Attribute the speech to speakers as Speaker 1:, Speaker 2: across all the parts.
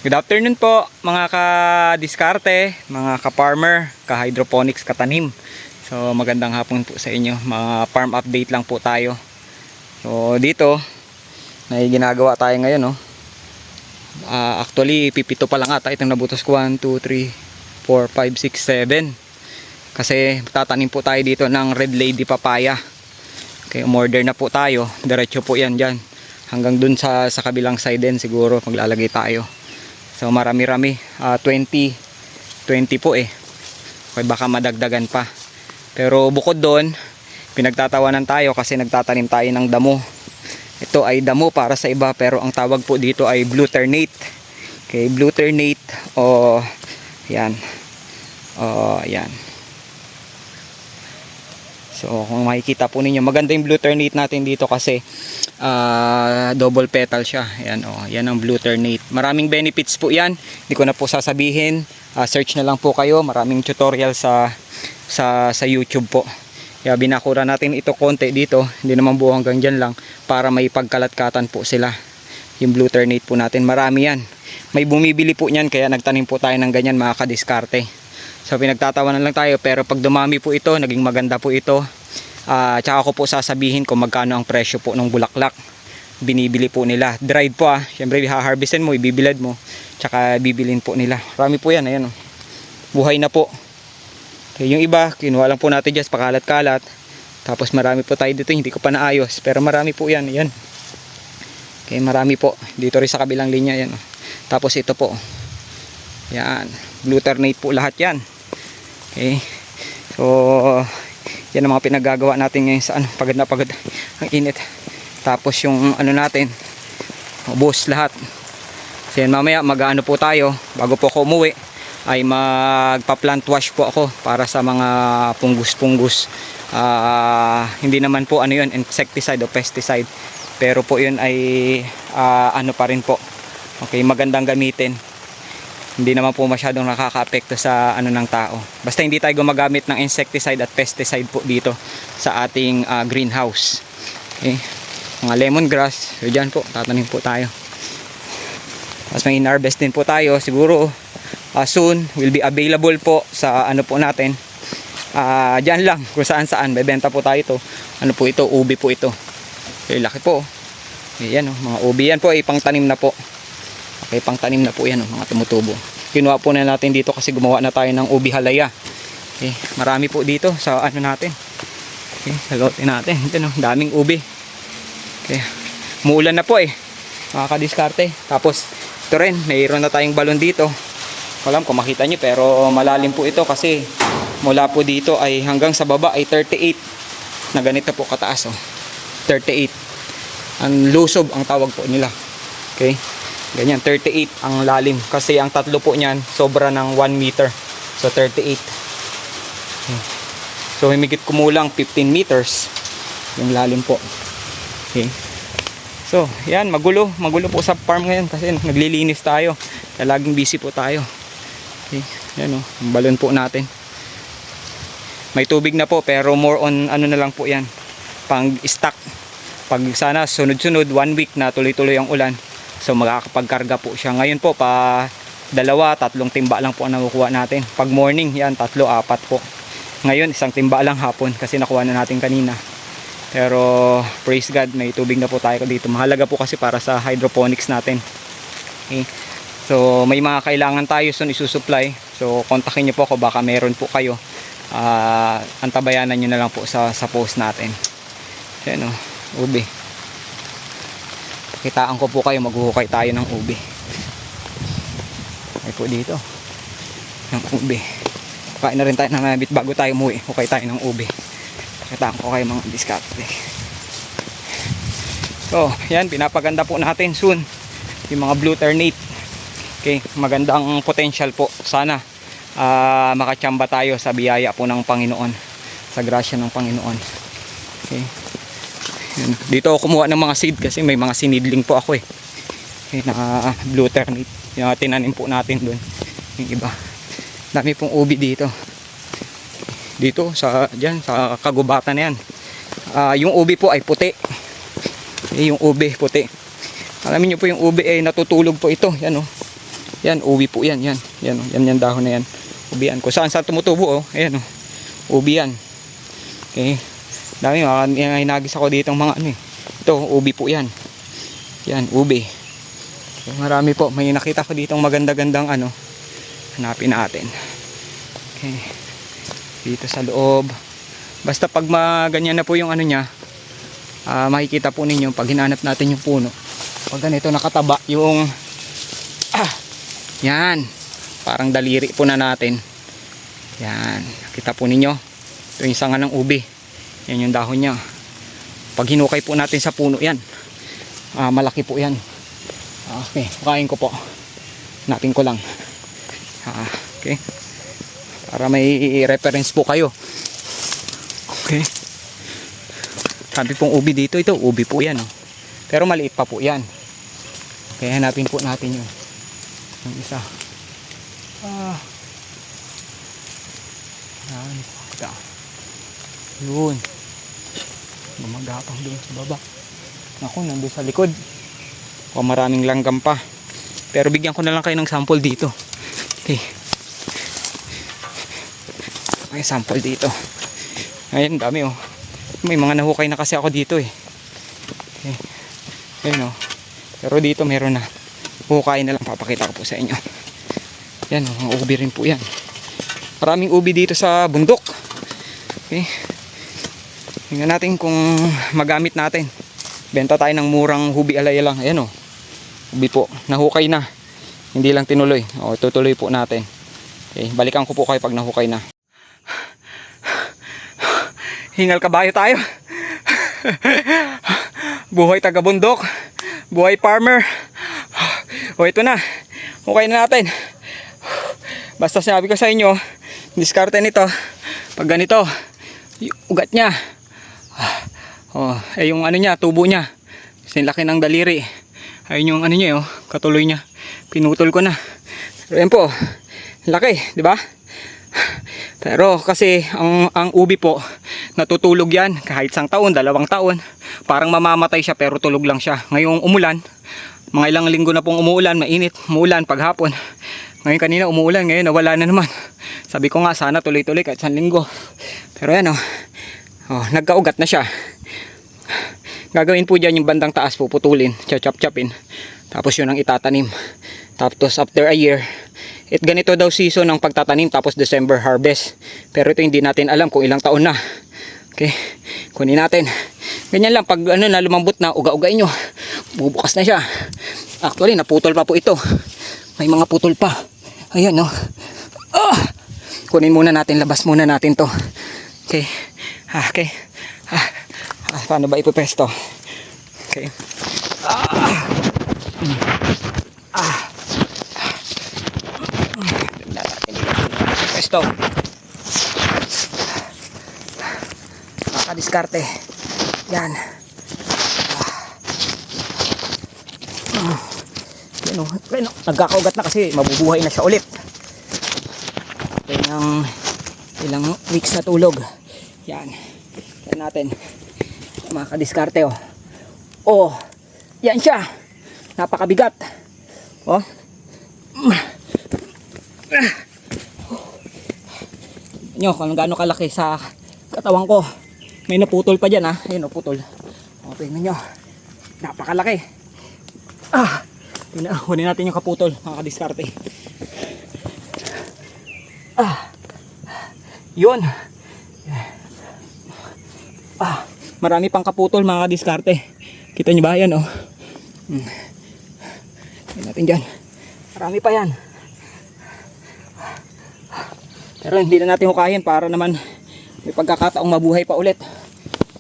Speaker 1: Good afternoon po mga ka-diskarte, mga ka-farmer, ka-hydroponics, katanim. So magandang hapon po sa inyo. Mga farm update lang po tayo. So dito, may ginagawa tayo ngayon. Actually, pipito pa lang ata itong nabutos ko. 1, 2, 3, 4, 5, 6, 7. Kasi tatanim po tayo dito ng red lady papaya. Okay, umorder na po tayo. Diretso po yan dyan. Hanggang dun sa kabilang side din siguro maglalagay tayo. So marami-rami, 20 po eh. Okay, baka madagdagan pa. Pero bukod doon, pinagtatawanan tayo kasi nagtatanim tayo ng damo. Ito ay damo para sa iba pero ang tawag po dito ay blue ternate. Okay, blue ternate o yan. Yan. So kung makikita po ninyo, maganda yung blue ternate natin dito kasi double petal siya. Ayan, yan ang blue ternate. Maraming benefits po yan. Hindi ko na po sasabihin. Search na lang po kayo. Maraming tutorial sa YouTube po. Kaya binakura natin ito konti dito. Hindi naman buo hanggang dyan lang para may pagkalatkatan po sila. Yung blue ternate po natin. Marami yan. May bumibili po niyan kaya nagtanim po tayo ng ganyan mga kadiskarte. So pinagtatawanan lang tayo pero pag dumami po ito, naging maganda po ito. Tsaka ko po sasabihin kung magkano ang presyo po ng bulaklak. Binibili po nila. Dried po Siyempre ha-harvestin mo, ibibilad mo. Tsaka bibilin po nila. Marami po yan. Ayan Buhay na po. Okay, yung iba, kinuha lang po natin just pakalat-kalat. Tapos marami po tayo dito, hindi ko pa naayos. Pero marami po yan. Ayan. Okay, marami po. Dito rin sa kabilang linya. Ayan Tapos ito po. Yan. Blue ternate po lahat yan. Okay. So yan ang mga pinagagawa natin ngayon sa pagod na pagod ang init. Tapos yung natin ubos lahat. So yan, mamaya mag-ano po tayo bago po ako umuwi ay magpa-plant wash po ako para sa mga punggus-punggus. Hindi naman po yun, insecticide o pesticide. Pero po yun ay pa rin po. Okay, magandang gamitin. Hindi naman po masyadong nakaka-apekto sa ng tao. Basta hindi tayo gumagamit ng insecticide at pesticide po dito sa ating greenhouse. Okay. Mga lemongrass, so dyan po, tatanim po tayo. Tapos may in-harvest din po tayo. Siguro soon will be available po sa po natin. Dyan lang, kung saan. Bebenta po tayo ito. Po ito? Ubi po ito. Okay, laki po. Ayan mga ubi. Yan po ay pangtanim na po. Okay, pangtanim na po yan mga tumutubo. Kinuha po na natin dito kasi gumawa na tayo ng ubi halaya. Okay, marami po dito sa natin. Okay, sa lote natin. Ito daming ubi. Okay, muulan na po mga kadiskarte. Tapos ito rin, mayroon na tayong balon dito. Walam kung makita nyo pero malalim po ito kasi mula po dito ay hanggang sa baba ay 38 na ganito po kataas 38. Ang lusob ang tawag po nila. Okay, ganyan 38 ang lalim kasi ang tatlo po niyan sobra ng 1 meter. So 38. So himigit kumulang 15 meters yung lalim po. Okay. So yan, magulo po sa farm ngayon kasi naglilinis tayo. Kaya laging busy po tayo. Okay. Yan ang balon po natin. May tubig na po pero more on na lang po yan. Pang stock. Pag sana sunod-sunod 1 week na tuloy-tuloy ang ulan. So makakapagkarga po siya. Ngayon po 2, 3 timba lang po ang nakukuha natin. Pag morning yan 3, 4 po. Ngayon 1 timba lang hapon kasi nakuha na natin kanina. Pero praise God may tubig na po tayo dito. Mahalaga po kasi para sa hydroponics natin. Okay. So may mga kailangan tayo isusupply. So kontakin niyo po ako baka meron po kayo. Antabayanan niyo na lang po sa post natin. Yan ubi. Kitaan ko po kayo, maghuhukay tayo ng ubi. Ay po dito ng ubi. Kain na rin tayo ng nabit bago tayo umuwi. Hukay tayo ng ubi. Kitaan ko kayo mga diskarte. So yan, pinapaganda po natin soon yung mga blue ternate. Okay, magandang potential po. Sana makachamba tayo sa biyaya po ng Panginoon, sa grasya ng Panginoon. Okay. Dito ako kumuha ng mga seed kasi may mga sinidling po ako okay, na blue ternate. Yung tinanim po natin doon. Yung iba. Dami pong ubi dito. Dito sa kagubatan na yan. Yung ubi po ay puti. Yung ubi puti. Alamin nyo po yung ubi ay natutulog po ito. Yan Yan, ubi po yan. Yan, yan, yan, yan dahon na yan. Ubi yan. Kung saan saan tumutubo, oh. Ayan, oh. Ubi yan. Okay. Dami, hinagis ako dito ng mga ano eh. Ito, ubi po yan. Yan, ubi. Okay, marami po. May nakita ko dito maganda-gandang ano. Hanapin natin. Okay. Dito sa loob. Basta pag ganyan na po yung ano niya, makikita po ninyo pag hinanap natin yung puno. Pag ganito nakataba yung yan, parang daliri po na natin. Yan, kita po ninyo. Ito yung sanga ng ubi. Yan yung dahon niya. Pag hinukay po natin sa puno yan, malaki po yan. Okay, kain ko po. Hanapin ko lang. Okay, para may reference po kayo. Okay. Sabi pong ubi dito, ito ubi po yan, oh. Pero maliit pa po yan. Kaya hanapin po natin yun. Yung isa. Yan. Yun. Gumagapang doon sa baba. Naku, nandun sa likod. O, maraming langgam pa. Pero bigyan ko na lang kayo ng sample dito. Okay. May sample dito. Ayan, dami oh. May mga nahukay na kasi ako dito eh. Okay. Ayan oh. Pero dito meron na. Hukay na lang, papakita ko po sa inyo. Yan oh, mga ubi rin po yan. Maraming ubi dito sa bundok. Okay. Tingnan natin kung magamit natin. Benta tayo ng murang hubi alaya lang. Ayan oh. Ubi po, nahukay na. Hindi lang tinuloy. O, tutuloy po natin. Okay, balikan ko po kayo pag nahukay na. Hingal kabayo tayo. Buhay taga-bundok. Buhay farmer. O, ito na. Hukay na natin. Basta sinabi ko sa inyo, diskarte nito. Pag ganito, yung ugat niya. Yung ano niya, tubo niya. Sinlaki ng daliri. Ayun yung ano niya, katuloy niya. Pinutol ko na. Pero yan po, laki, di ba? Pero kasi ang ubi po, natutulog yan kahit 1 taon, 2 taon. Parang mamamatay siya pero tulog lang siya. Ngayong umulan, mga ilang linggo na pong umuulan, mainit, umuulan paghapon. Ngayon kanina umuulan, ngayon nawala na naman. Sabi ko nga sana tuloy-tuloy kahit 1 linggo. Pero yan nagkaugat na siya. Gagawin po dyan yung bandang taas, puputulin, chop-chopin. Tapos yun ang itatanim. Tapos after a year, ganito daw season ng pagtatanim, tapos December harvest. Pero ito hindi natin alam kung ilang taon na. Okay, kunin natin. Ganyan lang, pag na lumambot na, uga-ugain nyo. Bubukas na siya. Actually, naputol pa po ito. May mga putol pa. Ayan kunin muna natin, labas muna natin to. Okay. Okay. Paano ba ipepesto? Okay. Pesto. Makadiskarte. Yan. Yan nagkakaugat na kasi mabubuhay na siya ulit. Ilang weeks na tulog. Yan. Yan natin. Makadiskarte yan siya. Napakabigat. Nyo kung gaano kalaki sa katawan ko. May naputol pa dyan ayun putol. Tingnan nyo, napakalaki. Hunin natin yung kaputol, makadiskarte. Yun. Marami pang kaputol, mga diskarte. Kita nyo ba yan Tingnan natin dyan. Marami pa yan. Pero hindi na natin hukayin para naman may pagkakataong mabuhay pa ulit.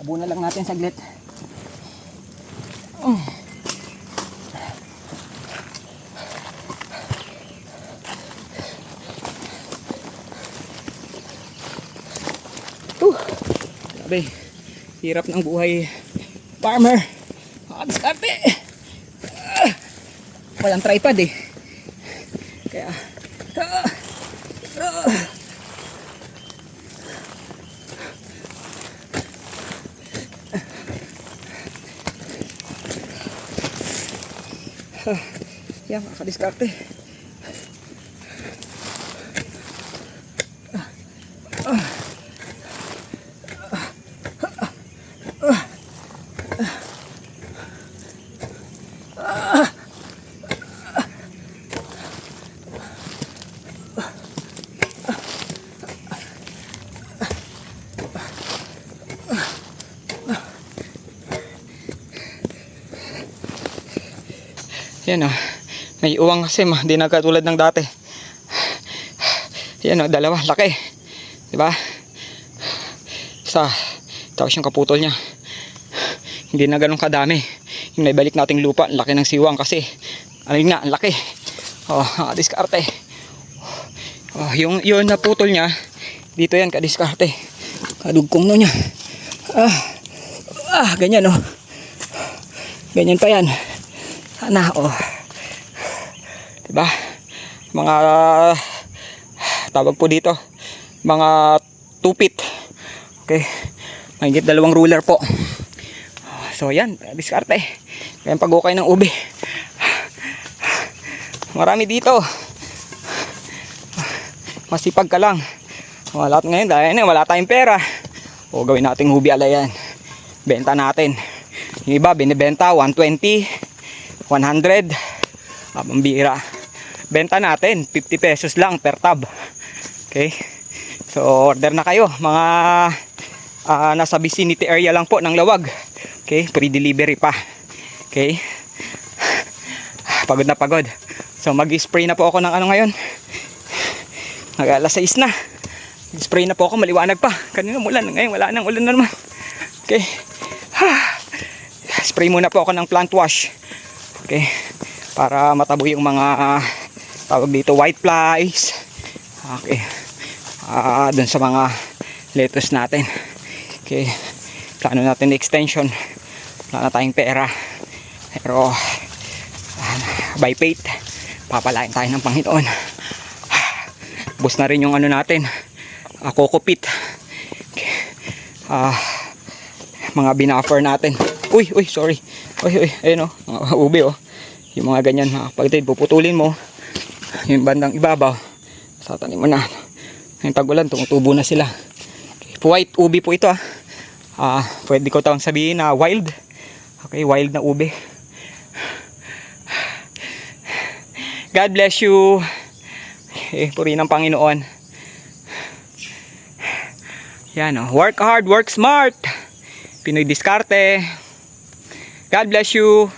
Speaker 1: Tabunan lang natin saglit. Grabe. Hirap ng buhay farmer. Diskarte. Walang tripod kaya yan, makadiskarte. Yan may uwang kasi hindi na katulad ng dati. Yan dalawa, laki. Diba? Tapos yung kaputol niya. Hindi na ganun kadami. Yung naibalik nating lupa, laki ng siwang kasi ayun nga, ang laki. Diskarte. Yung naputol niya, dito yan kadiskarte. Kadugkong no niya. Ganyan ganyan pa yan. Sana diba? Mga tawag po dito, mga tupit. Okay, mahigit 2 ruler po. So yan, diskarte. Kaya pag-ukay ng ube, marami dito. Masipag ka lang. Wala ngayon dahil wala tayong pera. Gawin nating ubi alayan. Benta natin. Yung iba binibenta 120, 100. Pambira. Benta natin 50 pesos lang per tab. Okay, so order na kayo mga nasa vicinity area lang po ng Lawag. Okay, free delivery pa. Okay, pagod na pagod. So mag-spray na po ako ng ngayon. Alas 6 na. Spray na po ako, maliwanag pa. Kanina umulan, ngayon wala nang ulan na naman. Okay, spray muna po ako ng plant wash. Okay, para matabo yung mga tawag dito white flies. Okay, dun sa mga lettuce natin. Okay, plano natin extension. Wala na tayong pera, pero by faith papalain tayo ng Panginoon. Bus na rin yung natin, kokopit. Okay. Mga binoffer natin. Uy, sorry. Ayun ube yung mga ganyan kapatid, puputulin mo yung bandang ibabaw, satanim mo na. Yung tag-ulan, tumutubo na sila. Okay. White ube po ito pwede ko tawang sabihin na wild. Okay, wild na ube. God bless you. Purihin ng Panginoon. Yan work hard, work smart. Pinoy Diskarte. God bless you.